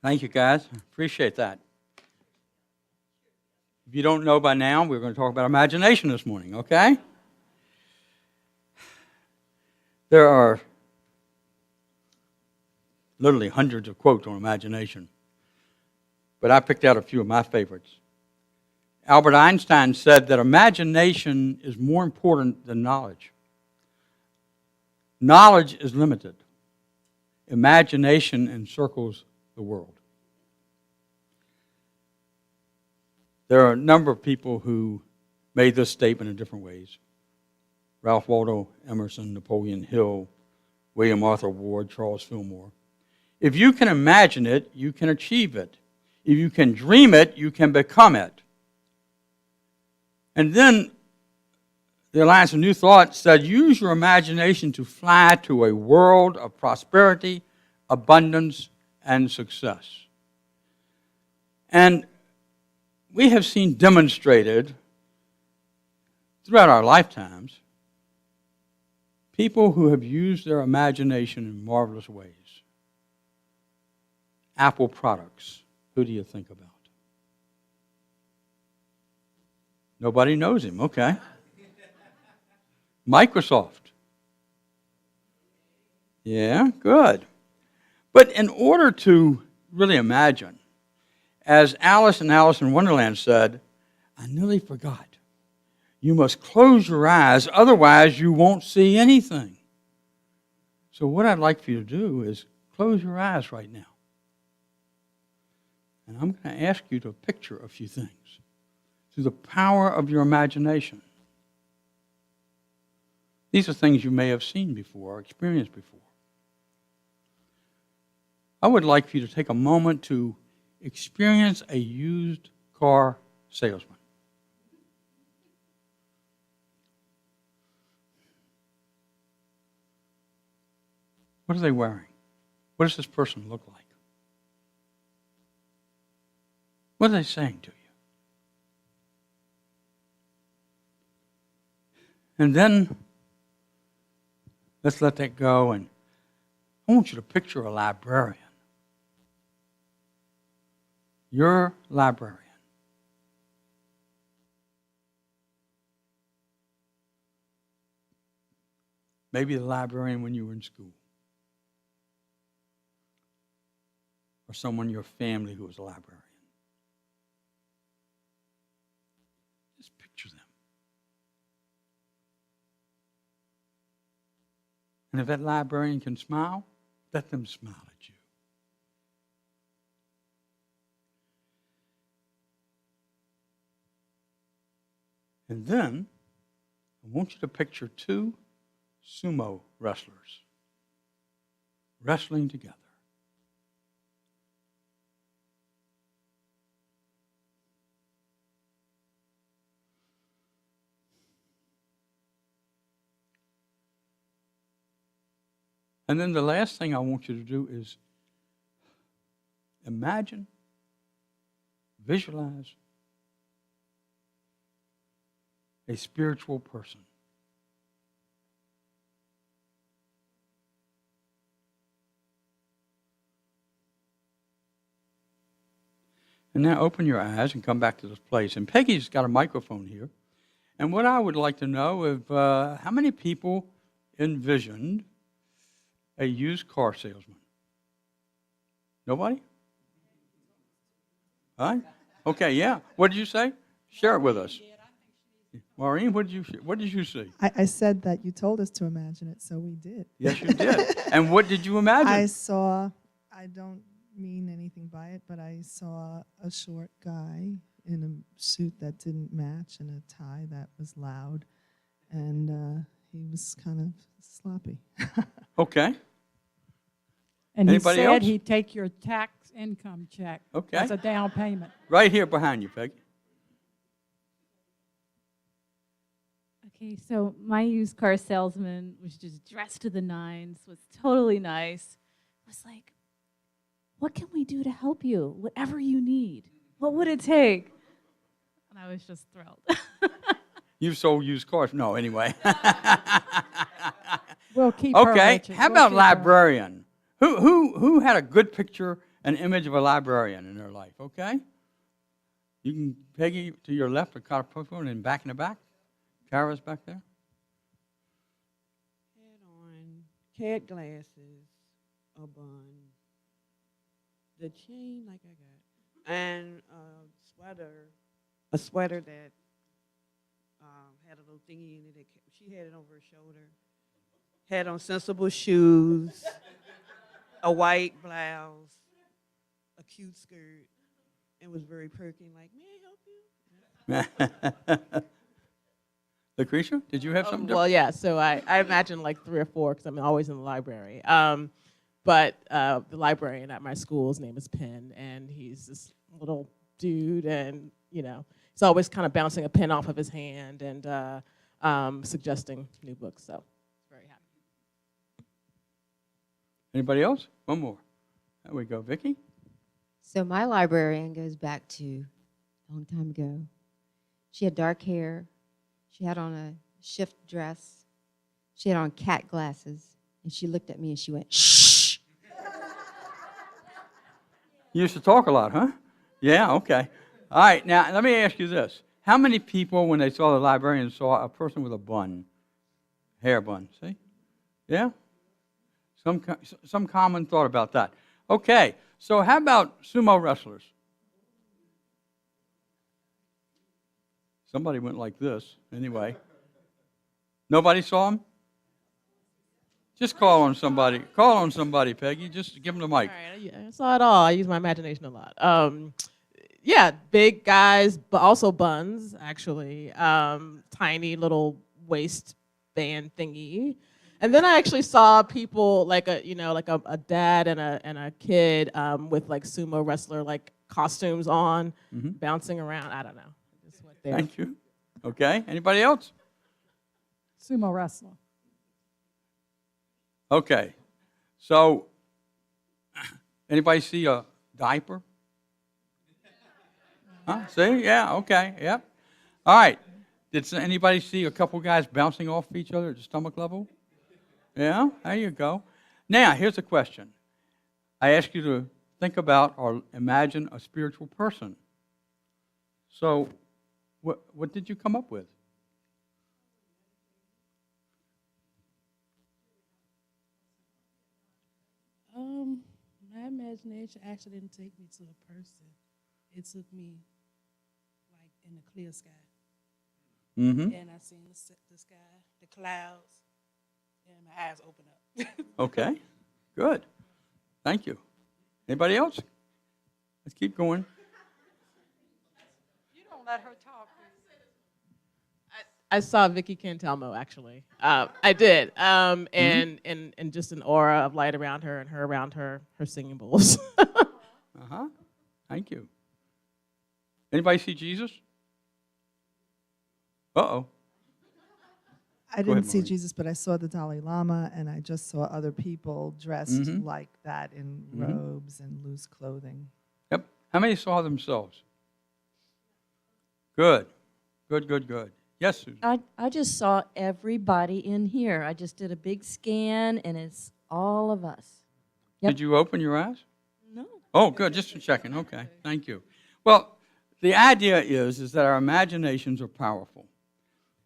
Thank you, guys. Appreciate that. If you don't know by now, we're going to talk about imagination this morning, okay? There are literally hundreds of quotes on imagination, but I picked out a few of my favorites. Albert Einstein said that imagination is more important than knowledge. Knowledge is limited. Imagination encircles the world. There are a number of people who made this statement in different ways. Ralph Waldo Emerson, Napoleon Hill, William Arthur Ward, Charles Fillmore. If you can imagine it, you can achieve it. If you can dream it, you can become it. And then the Alliance of New Thought said, use your imagination to fly to a world of prosperity, abundance, and success. And we have seen demonstrated throughout our lifetimes people who have used their imagination in marvelous ways. Apple products, who do you think about? Nobody knows him, okay. Microsoft. Yeah, good. But in order to really imagine, as Alice in Alice in Wonderland said, I nearly forgot. You must close your eyes, otherwise you won't see anything. So what I'd like for you to do is close your eyes right now. And I'm going to ask you to picture a few things through the power of your imagination. These are things you may have seen before or experienced before. I would like for you to take a moment to experience a used car salesman. What are they wearing? What does this person look like? What are they saying to you? And then, let's let that go, and I want you to picture a librarian. Your librarian. Maybe the librarian when you were in school. Or someone in your family who was a librarian. Just picture them. And if that librarian can smile, let them smile at you. And then, I want you to picture two sumo wrestlers wrestling together. And then the last thing I want you to do is imagine, visualize a spiritual person. And now open your eyes and come back to this place. And Peggy's got a microphone here. And what I would like to know is how many people envisioned a used car salesman? Nobody? All right. Okay, yeah. What did you say? Share it with us. Maureen, what did you see? I said that you told us to imagine it, so we did. Yes, you did. And what did you imagine? I don't mean anything by it, but I saw a short guy in a suit that didn't match and a tie that was loud, and he was kind of sloppy. Okay. And Anybody he said else? he'd take your tax income check as a down payment. Right here behind you, Peggy. Okay, so my used car salesman was just dressed to the nines, was totally nice. Was like, what can we do to help you? Whatever you need. What would it take? And I was just thrilled. You've sold used cars? No, anyway. We'll keep her, Okay, Richard. how We'll about keep her. librarian? Who had a good picture an image of a librarian in their life, okay? You can, Peggy, to your left, or Carpophone, and back in the back. Kara's back there. Hat on, cat glasses, a bun, the chain like I got, and a sweater that had a little thingy in it. She had it over her shoulder. Had on sensible shoes, a white blouse, a cute skirt, and was very perky. Like, may I help you? Lucretia, did you have something Well, different? yeah, so I imagine like 3 or 4 because I'm always in the library. But the librarian at my school, his name is Penn, and he's this little dude, and, you know, he's always kind of bouncing a pen off of his hand and suggesting new books, so very happy. Anybody else? One more. There we go. Vicki? So my librarian goes back to a long time ago. She had dark hair. She had on a shift dress. She had on cat glasses. And she looked at me and she went, shh. You used to talk a lot, huh? Yeah, okay. All right, now let me ask you this. How many people, when they saw the librarian, saw a person with a bun? Hair bun, see? Yeah? Some common thought about that. Okay, so how about sumo wrestlers? Somebody went like this, anyway. Nobody saw him? Just call on somebody. Call on somebody, Peggy. Just give them the mic. All right, I saw it all. I use my imagination a lot. Yeah, big guys, but also buns, actually. Tiny little waistband thingy. And then I actually saw people like a dad and a kid with like sumo wrestler like costumes on, bouncing around. I don't know. Just went there. Thank you. Okay, anybody else? Sumo wrestler. Okay, so anybody see a diaper? Huh? See? Yeah, okay, yep. All right. Did anybody see a couple guys bouncing off each other at the stomach level? Yeah, there you go. Now, here's a question. I ask you to think about or imagine a spiritual person. So, what did you come up with? My imagination actually didn't take me to a person. It took me like in the clear sky. Mm-hmm. And I seen the sky, the clouds, and my eyes open up. Okay, good. Thank you. Anybody else? Let's keep going. You don't let her talk. I saw Vicky Cantelmo, actually. I did. And just an aura of light around her and her around her singing bowls. Uh-huh. Thank you. Anybody see Jesus? Uh-oh. I Go ahead, didn't see Maureen. Jesus, but I saw the Dalai Lama, and I just saw other people dressed Mhm. like that in Mhm. robes and loose clothing. Yep. How many saw themselves? Good. Good, good, good. Yes, Susan. I just saw everybody in here. I just did a big scan, and it's all of us. Yep. Did you open your eyes? No. Oh, good. Just checking. Okay. Thank you. Well, the idea is that our imaginations are powerful.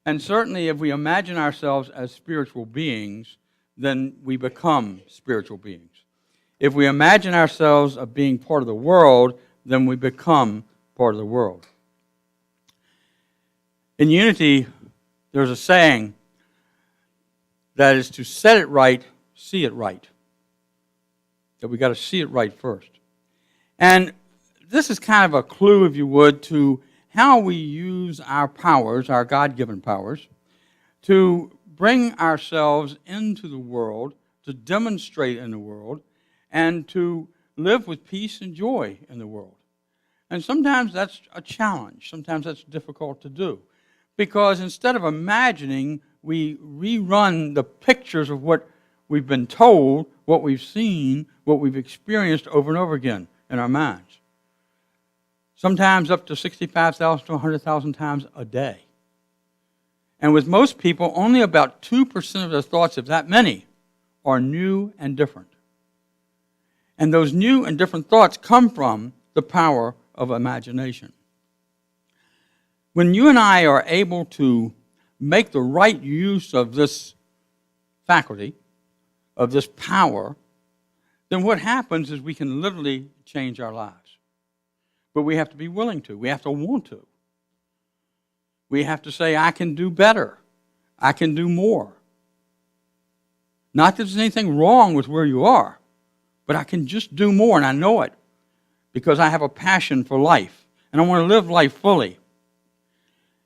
And certainly if we imagine ourselves as spiritual beings, then we become spiritual beings. If we imagine ourselves as being part of the world, then we become part of the world. In Unity, there's a saying that is to set it right, see it right. That we got to see it right first. And this is kind of a clue, if you would, to how we use our powers, our God-given powers, to bring ourselves into the world, to demonstrate in the world, and to live with peace and joy in the world. And sometimes that's a challenge. Sometimes that's difficult to do. Because instead of imagining, we rerun the pictures of what we've been told, what we've seen, what we've experienced over and over again in our minds. Sometimes up to 65,000 to 100,000 times a day. And with most people, only about 2% of their thoughts, if that many, are new and different. And those new and different thoughts come from the power of imagination. When you and I are able to make the right use of this faculty, of this power, then what happens is we can literally change our lives. But we have to be willing to. We have to want to. We have to say, I can do better. I can do more. Not that there's anything wrong with where you are, but I can just do more, and I know it because I have a passion for life, and I want to live life fully.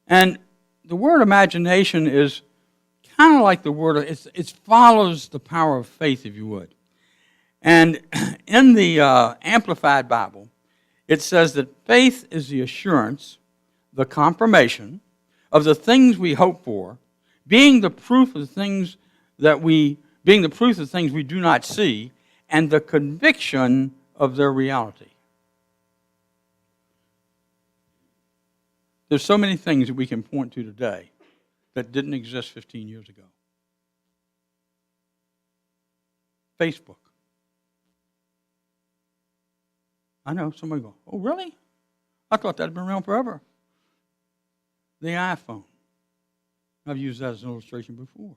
And the word imagination is kind of like the word, it follows the power of faith, if you would. And in the Amplified Bible, it says that faith is the assurance, the confirmation of the things we hope for, being the proof of things we do not see, and the conviction of their reality. There's so many things that we can point to today that didn't exist 15 years ago. Facebook. I know, somebody go, oh, really? I thought that had been around forever. The iPhone. I've used that as an illustration before.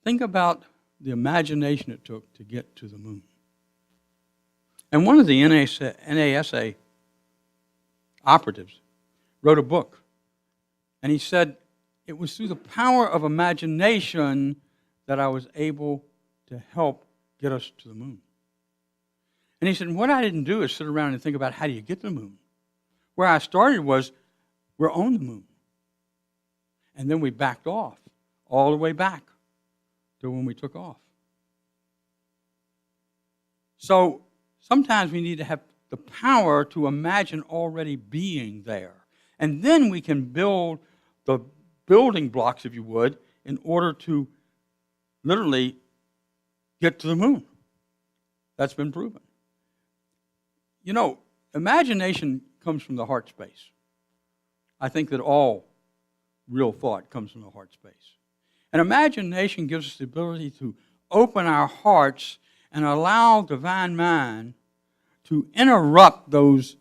Think about the imagination it took to get to the moon. And one of the NASA operatives wrote a book, and he said, it was through the power of imagination that I was able to help get us to the moon. And he said, what I didn't do is sit around and think about how do you get to the moon. Where I started was, we're on the moon. And then we backed off all the way back to when we took off. So sometimes we need to have the power to imagine already being there. And then we can build the building blocks, if you would, in order to literally get to the moon. That's been proven. You know, imagination comes from the heart space. I think that all real thought comes from the heart space. And imagination gives us the ability to open our hearts and allow divine mind to interrupt those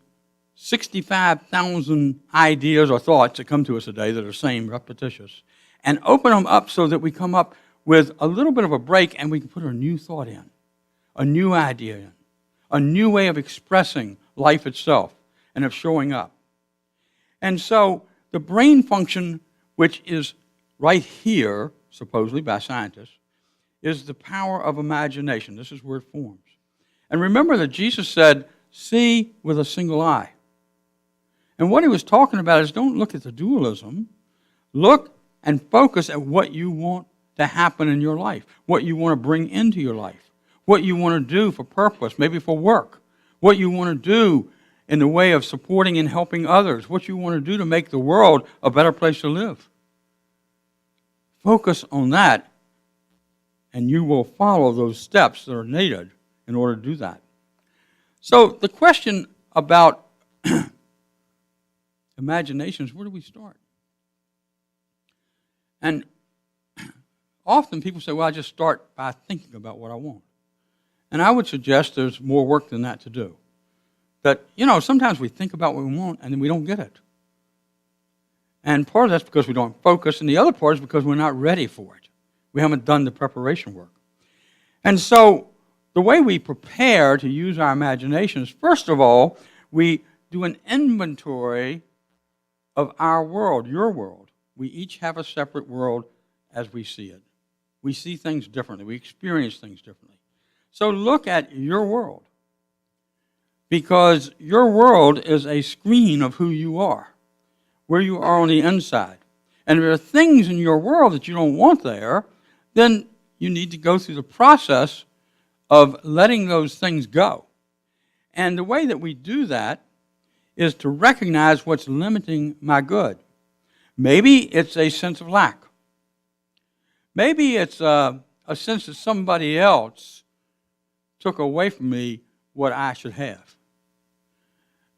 65,000 ideas or thoughts that come to us a day that are the same, repetitious, and open them up so that we come up with a little bit of a break and we can put a new thought in, a new idea in, a new way of expressing life itself and of showing up. And so the brain function, which is right here, supposedly by scientists, is the power of imagination. This is where it forms. And remember that Jesus said, see with a single eye. And what he was talking about is don't look at the dualism. Look and focus at what you want to happen in your life, what you want to bring into your life, what you want to do for purpose, maybe for work, what you want to do in the way of supporting and helping others, what you want to do to make the world a better place to live. Focus on that, and you will follow those steps that are needed in order to do that. So the question about imagination is, where do we start? And often people say, well, I just start by thinking about what I want. And I would suggest there's more work than that to do. That, you know, sometimes we think about what we want and then we don't get it. And part of that's because we don't focus, and the other part is because we're not ready for it. We haven't done the preparation work. And so the way we prepare to use our imagination is, first of all, we do an inventory of our world, your world. We each have a separate world as we see it. We see things differently. We experience things differently. So look at your world, because your world is a screen of who you are, where you are on the inside. And if there are things in your world that you don't want there, then you need to go through the process of letting those things go. And the way that we do that is to recognize what's limiting my good. Maybe it's a sense of lack. Maybe it's a sense that somebody else took away from me what I should have.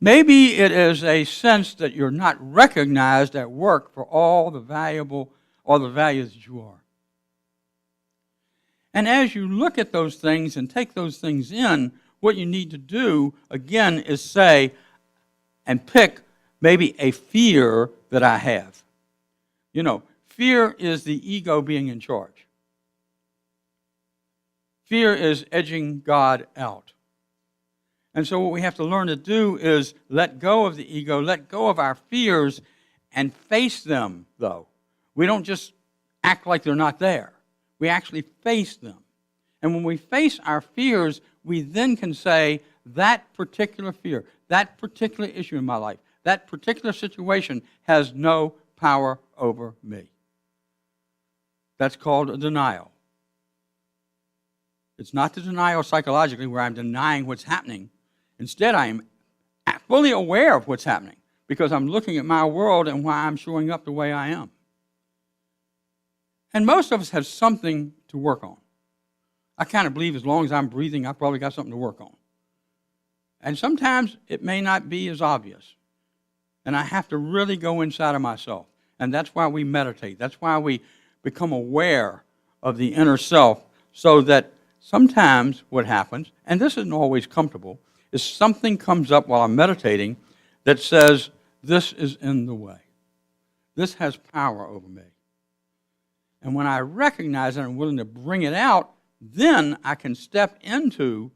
Maybe it is a sense that you're not recognized at work for all the value that you are. And as you look at those things and take those things in, what you need to do, again, is say and pick maybe a fear that I have. You know, fear is the ego being in charge. Fear is edging God out. And so what we have to learn to do is let go of the ego, let go of our fears, and face them, though. We don't just act like they're not there. We actually face them. And when we face our fears, we then can say, that particular fear, that particular issue in my life, that particular situation has no power over me. That's called a denial. It's not the denial psychologically where I'm denying what's happening. Instead, I am fully aware of what's happening because I'm looking at my world and why I'm showing up the way I am. And most of us have something to work on. I kind of believe as long as I'm breathing, I've probably got something to work on. And sometimes it may not be as obvious. And I have to really go inside of myself. And that's why we meditate. That's why we become aware of the inner self, so that sometimes what happens, and this isn't always comfortable, is something comes up while I'm meditating that says, this is in the way. This has power over me. And when I recognize it and I'm willing to bring it out, then I can step into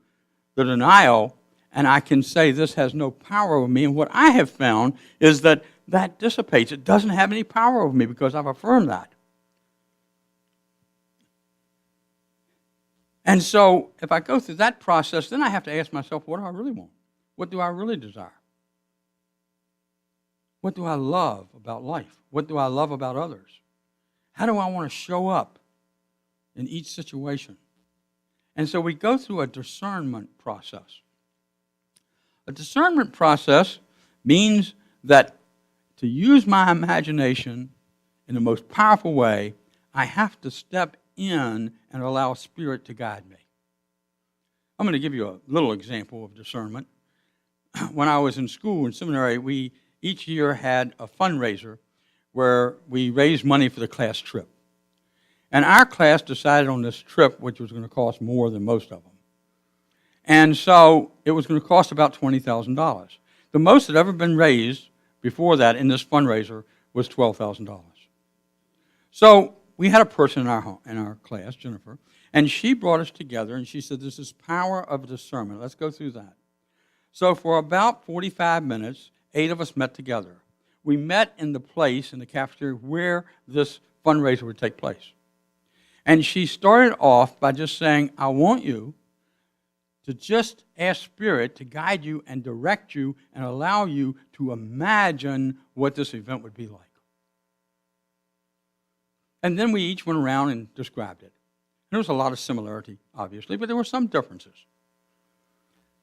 the denial and I can say this has no power over me. And what I have found is that that dissipates. It doesn't have any power over me because I've affirmed that. And so if I go through that process, then I have to ask myself, what do I really want? What do I really desire? What do I love about life? What do I love about others? How do I want to show up in each situation? And so we go through a discernment process. A discernment process means that to use my imagination in the most powerful way, I have to step in and allow Spirit to guide me. I'm going to give you a little example of discernment. When I was in school and seminary, we each year had a fundraiser where we raised money for the class trip. And our class decided on this trip, which was going to cost more than most of them. And so it was going to cost about $20,000. The most that had ever been raised before that in this fundraiser was $12,000. So we had a person in our class, Jennifer, and she brought us together, and she said, this is power of discernment. Let's go through that. So for about 45 minutes, 8 of us met together. We met in the place, in the cafeteria, where this fundraiser would take place. And she started off by just saying, I want you to just ask Spirit to guide you and direct you and allow you to imagine what this event would be like. And then we each went around and described it. There was a lot of similarity, obviously, but there were some differences.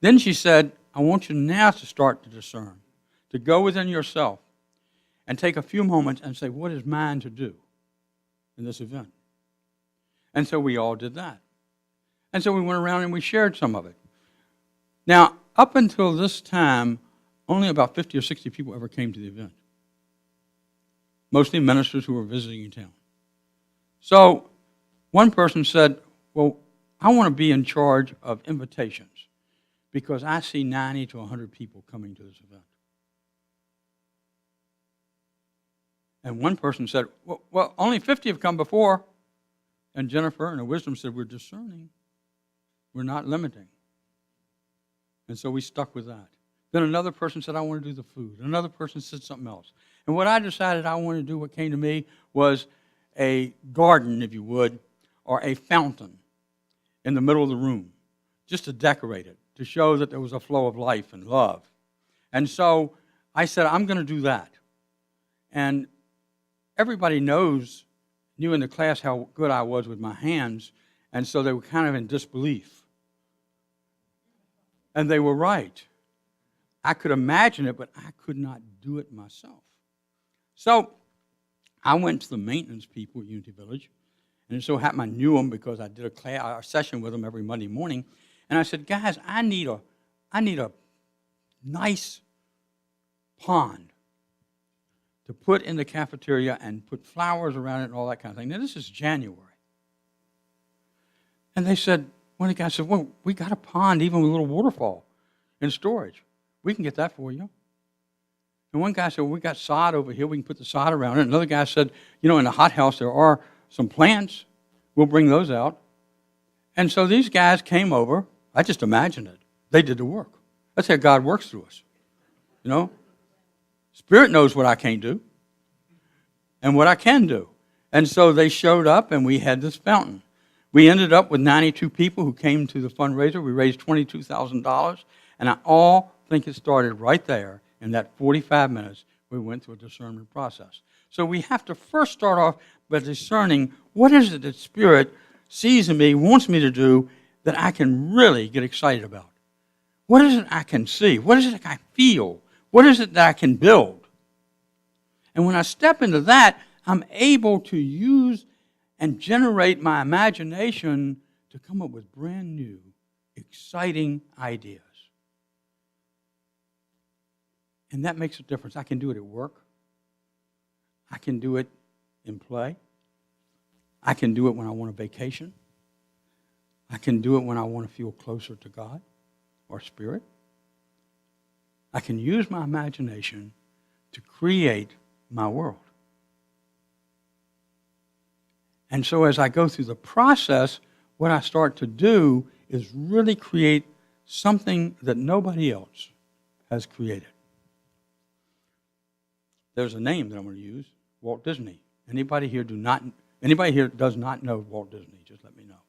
Then she said, I want you now to start to discern, to go within yourself and take a few moments and say, what is mine to do in this event? And so we all did that. And so we went around and we shared some of it. Now, up until this time, only about 50 or 60 people ever came to the event. Mostly ministers who were visiting in town. So one person said, well, I want to be in charge of invitations because I see 90 to 100 people coming to this event. And one person said, well, only 50 have come before. And Jennifer, in her wisdom, said, we're discerning. We're not limiting. And so we stuck with that. Then another person said, I want to do the food. Another person said something else. And what I decided I wanted to do, what came to me, was a garden, if you would, or a fountain in the middle of the room, just to decorate it, to show that there was a flow of life and love. And so I said, I'm going to do that. And everybody knew in the class how good I was with my hands, and so they were kind of in disbelief. And they were right. I could imagine it, but I could not do it myself. So I went to the maintenance people at Unity Village, and it so happened I knew them because I did a session with them every Monday morning. And I said, guys, I need a nice pond to put in the cafeteria and put flowers around it and all that kind of thing. Now, this is January. And they said, one of the guys said, well, we got a pond, even with a little waterfall in storage. We can get that for you. And one guy said, well, we got sod over here. We can put the sod around it. Another guy said, you know, in the hothouse there are some plants. We'll bring those out. And so these guys came over. I just imagined it. They did the work. That's how God works through us. You know? Spirit knows what I can't do and what I can do. And so they showed up, and we had this fountain. We ended up with 92 people who came to the fundraiser. We raised $22,000, and I all think it started right there in that 45 minutes we went through a discernment process. So we have to first start off by discerning what is it that Spirit sees in me, wants me to do, that I can really get excited about. What is it I can see? What is it I feel? What is it that I can build? And when I step into that, I'm able to use and generate my imagination to come up with brand new, exciting ideas. And that makes a difference. I can do it at work. I can do it in play. I can do it when I want a vacation. I can do it when I want to feel closer to God or Spirit. I can use my imagination to create my world. And so as I go through the process, what I start to do is really create something that nobody else has created. There's a name that I'm going to use, Walt Disney. Anybody here does not know Walt Disney? Just let me know.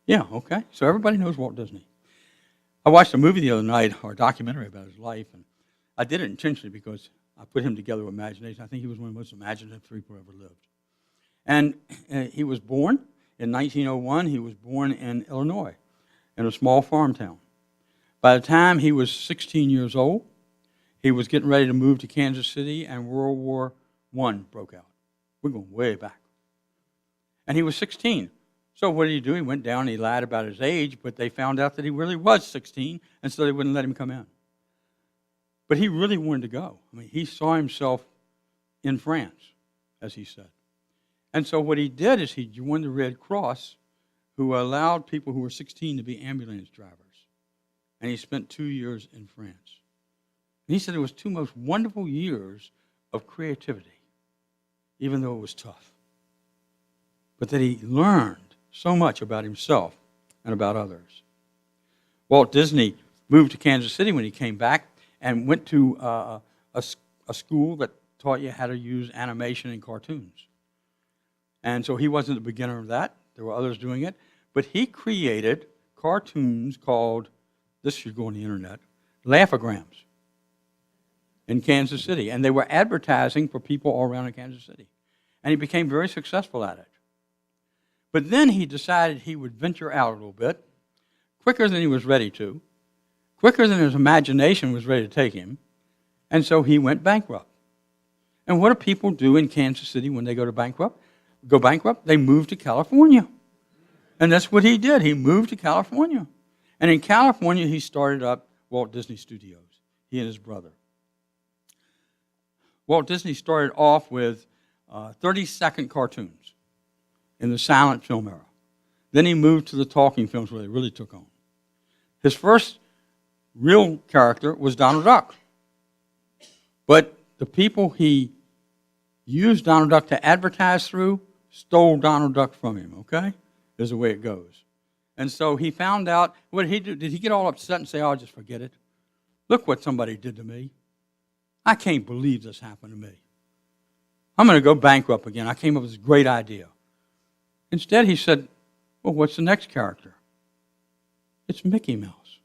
Yeah, okay. So everybody knows Walt Disney. I watched a movie the other night, or a documentary about his life, and I did it intentionally because I put him together with imagination. I think he was one of the most imaginative people who ever lived. And he was born in 1901. He was born in Illinois, in a small farm town. By the time he was 16 years old, he was getting ready to move to Kansas City, and World War I broke out. We're going way back. And he was 16. So what did he do? He went down and he lied about his age, but they found out that he really was 16, and so they wouldn't let him come in. But he really wanted to go. I mean, he saw himself in France, as he said. And so what he did is he joined the Red Cross, who allowed people who were 16 to be ambulance drivers. And he spent 2 years in France. And he said it was 2 most wonderful years of creativity, even though it was tough. But that he learned so much about himself and about others. Walt Disney moved to Kansas City when he came back and went to a school that taught you how to use animation and cartoons. And so he wasn't the beginner of that. There were others doing it. But he created cartoons called, this should go on the internet, Laugh-O-Grams in Kansas City. And they were advertising for people all around in Kansas City. And he became very successful at it. But then he decided he would venture out a little bit, quicker than he was ready to, quicker than his imagination was ready to take him, and so he went bankrupt. And what do people do in Kansas City when they go bankrupt? They move to California. And that's what he did. He moved to California. And in California, he started up Walt Disney Studios, he and his brother. Walt Disney started off with 30-second cartoons in the silent film era. Then he moved to the talking films where they really took on. His first real character was Donald Duck. But the people he used Donald Duck to advertise through stole Donald Duck from him, okay? Is the way it goes. And so he found out, what did he do? Did he get all upset and say, oh, just forget it? Look what somebody did to me. I can't believe this happened to me. I'm going to go bankrupt again. I came up with this great idea. Instead, he said, well, what's the next character? It's Mickey Mouse.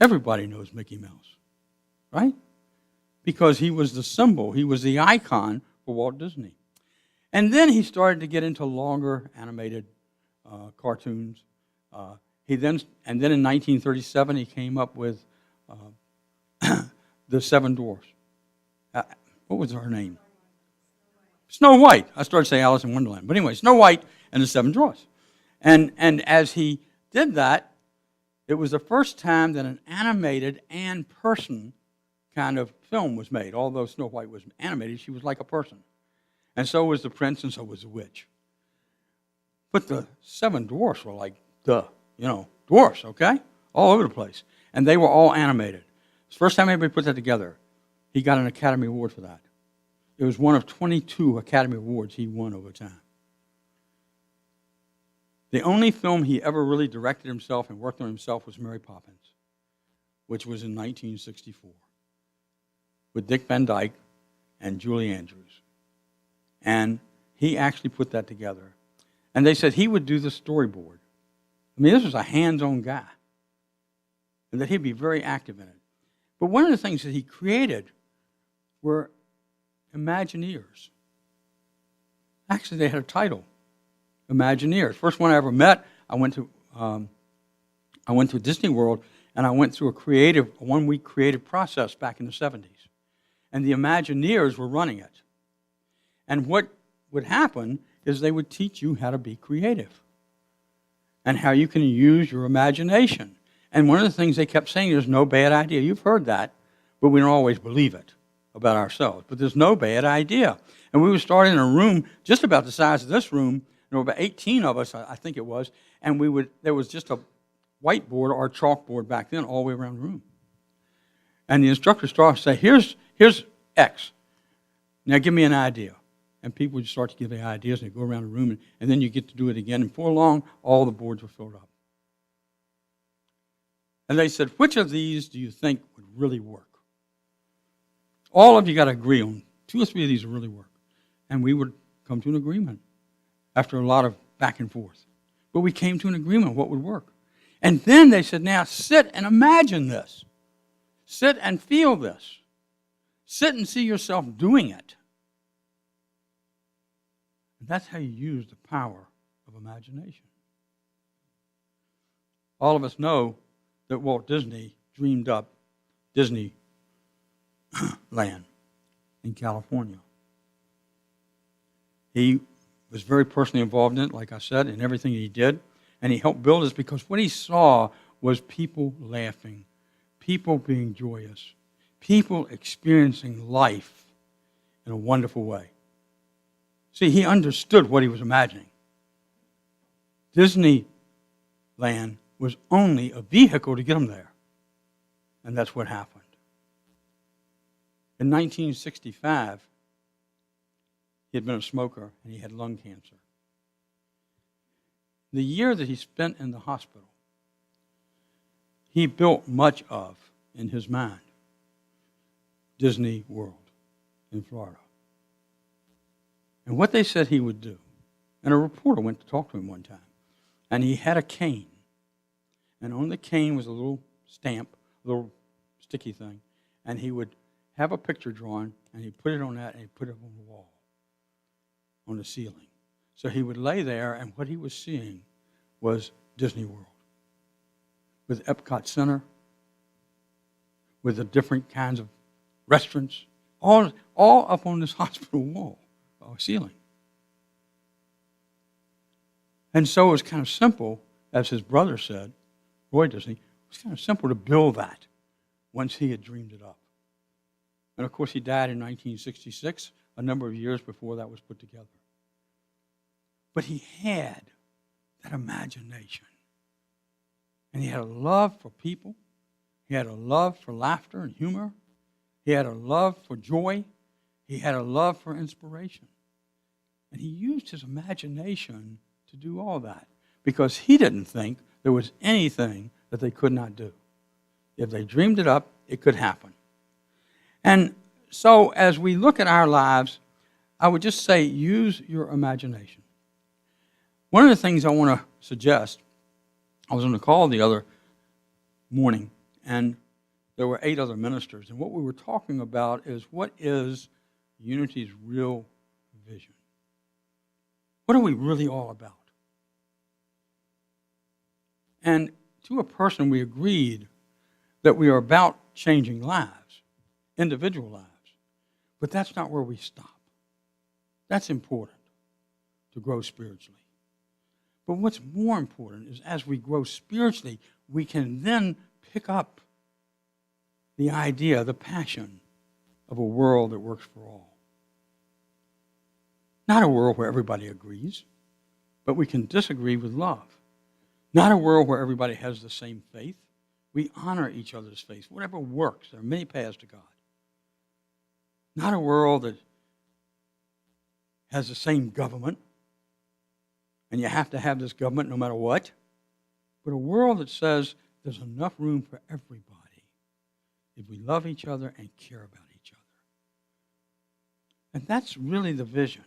Everybody knows Mickey Mouse, right? Because he was the symbol, he was the icon for Walt Disney. And then he started to get into longer animated cartoons. And then in 1937, he came up with the Seven Dwarfs. What was her name? Snow White. I started to say Alice in Wonderland. But anyway, Snow White and the Seven Dwarfs. And as he did that, it was the first time that an animated and person kind of film was made. Although Snow White was animated, she was like a person. And so was the prince, and so was the witch. But the seven dwarfs were like dwarfs, okay? All over the place. And they were all animated. It's the first time anybody put that together. He got an Academy Award for that. It was one of 22 Academy Awards he won over time. The only film he ever really directed himself and worked on himself was Mary Poppins, which was in 1964, with Dick Van Dyke and Julie Andrews. And he actually put that together. And they said he would do the storyboard. I mean, this was a hands-on guy. And that he'd be very active in it. But one of the things that he created were Imagineers. Actually, they had a title, Imagineers. First one I ever met, I went to Disney World, and I went through a one-week creative process back in the 70s. And the Imagineers were running it. And what would happen is they would teach you how to be creative and how you can use your imagination. And one of the things they kept saying, there's no bad idea. You've heard that, but we don't always believe it about ourselves. But there's no bad idea. And we were starting in a room just about the size of this room. There were about 18 of us, I think it was, and there was just a whiteboard or a chalkboard back then all the way around the room. And the instructor started to say, here's X. Now give me an idea. And people would start to give their ideas, and they'd go around the room, and then you get to do it again. And before long, all the boards were filled up. And they said, which of these do you think would really work? All of you got to agree on 2 or 3 of these would really work. And we would come to an agreement after a lot of back and forth. But we came to an agreement on what would work. And then they said, now sit and imagine this. Sit and feel this. Sit and see yourself doing it. And that's how you use the power of imagination. All of us know that Walt Disney dreamed up Disneyland in California. He was very personally involved in it, like I said, in everything he did. And he helped build this because what he saw was people laughing, people being joyous, people experiencing life in a wonderful way. See, he understood what he was imagining. Disneyland was only a vehicle to get him there. And that's what happened. In 1965, he had been a smoker and he had lung cancer. The year that he spent in the hospital, he built much of, in his mind, Disney World in Florida. And what they said he would do, and a reporter went to talk to him one time, and he had a cane. And on the cane was a little stamp, a little sticky thing, and he would have a picture drawn, and he'd put it on that, and he'd put it on the wall, on the ceiling. So he would lay there, and what he was seeing was Disney World, with Epcot Center, with the different kinds of restaurants, all up on this hospital wall or ceiling. And so it was kind of simple, as his brother said, Roy Disney, it was kind of simple to build that once he had dreamed it up. And of course, he died in 1966, a number of years before that was put together. But he had that imagination. And he had a love for people. He had a love for laughter and humor. He had a love for joy. He had a love for inspiration. And he used his imagination to do all that because he didn't think there was anything that they could not do. If they dreamed it up, it could happen. And so as we look at our lives, I would just say use your imagination. One of the things I want to suggest, I was on a call the other morning, and there were 8 other ministers, and what we were talking about is what is Unity's real vision? What are we really all about? And to a person, we agreed that we are about changing lives, individual lives, but that's not where we stop. That's important to grow spiritually. But what's more important is as we grow spiritually, we can then pick up the idea, the passion of a world that works for all. Not a world where everybody agrees, but we can disagree with love. Not a world where everybody has the same faith. We honor each other's faith, whatever works. There are many paths to God. Not a world that has the same government, and you have to have this government no matter what, but a world that says there's enough room for everybody if we love each other and care about each other. And that's really the vision,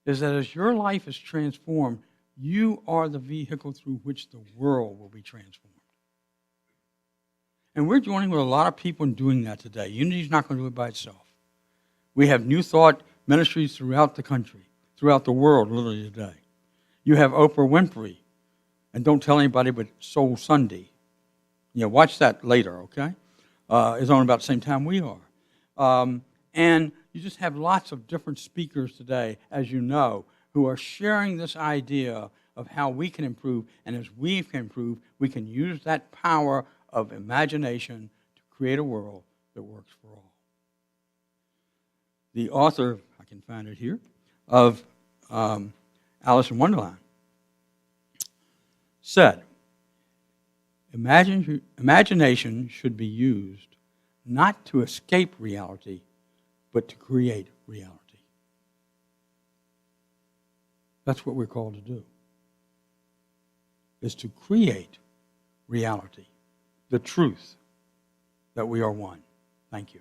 is that as your life is transformed, you are the vehicle through which the world will be transformed. And we're joining with a lot of people in doing that today. Unity's not going to do it by itself. We have New Thought ministries throughout the country, throughout the world, literally today. You have Oprah Winfrey, and don't tell anybody, but Soul Sunday. Watch that later, okay? It's on about the same time we are. And you just have lots of different speakers today, as you know, who are sharing this idea of how we can improve, and as we can improve, we can use that power of imagination to create a world that works for all. The author, I can find it here, of Alice in Wonderland said, imagination should be used not to escape reality, but to create reality. That's what we're called to do, is to create reality, the truth that we are one. Thank you.